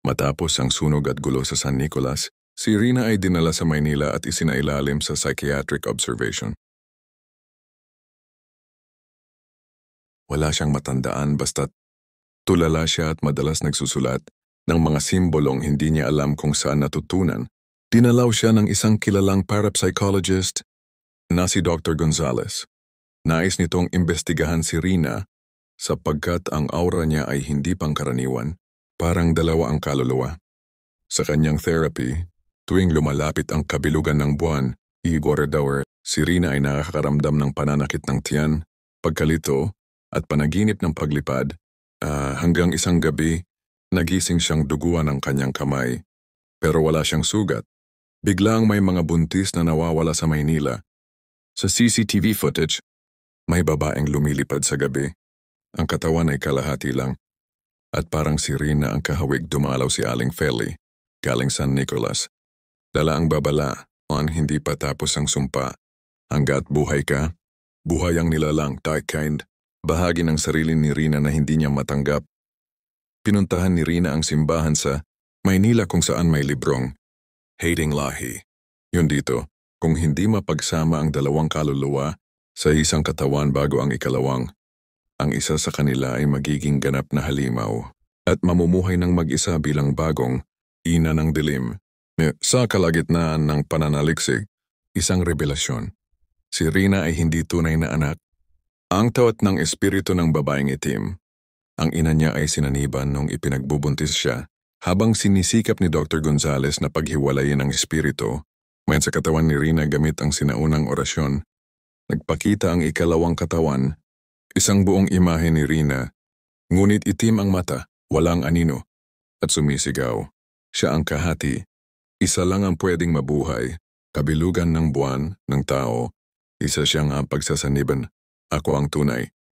Matapos ang sunog at gulo sa San Nicolas, si Rina ay dinala sa Maynila at isinailalim sa psychiatric observation. Wala siyang matandaan basta't tulala siya at madalas nagsusulat ng mga simbolong hindi niya alam kung saan natutunan. Dinalaw siya ng isang kilalang parapsychologist na si Dr. Gonzales. Nais nitong imbestigahan si Rina sapagkat ang aura niya ay hindi pangkaraniwan, parang dalawa ang kaluluwa. Sa kanyang therapy, tuwing lumalapit ang kabilugan ng buwan, Igor Dawer, si Rina ay nakakaramdam ng pananakit ng tiyan, pagkalito, at panaginip ng paglipad. Hanggang isang gabi, nagising siyang duguan ng kanyang kamay, pero wala siyang sugat. Biglang may mga buntis na nawawala sa Maynila. Sa CCTV footage, may babaeng lumilipad sa gabi. Ang katawan ay kalahati lang. At parang si Rina ang kahawig dumalaw si Aling Feli, galing San Nicolas. Dala ang babala, hindi pa tapos ang sumpa. Hanggat buhay ka, buhay ang nilalang, dark kind. Bahagi ng sarili ni Rina na hindi niya matanggap. Pinuntahan ni Rina ang simbahan sa Maynila kung saan may librong Hating Lahi. Yun dito, kung hindi mapagsama ang dalawang kaluluwa sa isang katawan bago ang ikalawang, ang isa sa kanila ay magiging ganap na halimaw at mamumuhay ng mag-isa bilang bagong ina ng dilim. Sa kalagitnaan ng pananaliksik, isang revelasyon. Si Rina ay hindi tunay na anak. Ang tawat ng espiritu ng babaeng itim. Ang ina niya ay sinaniban nung ipinagbubuntis siya. Habang sinisikap ni Dr. Gonzales na paghiwalayin ang espiritu, mayon sa katawan ni Rina gamit ang sinaunang orasyon, nagpakita ang ikalawang katawan, isang buong imahe ni Rina, ngunit itim ang mata, walang anino, at sumisigaw. Siya ang kahati. Isa lang ang pwedeng mabuhay, kabilugan ng buwan, ng tao, isa siyang pagsasaniban. Ako ang tunay.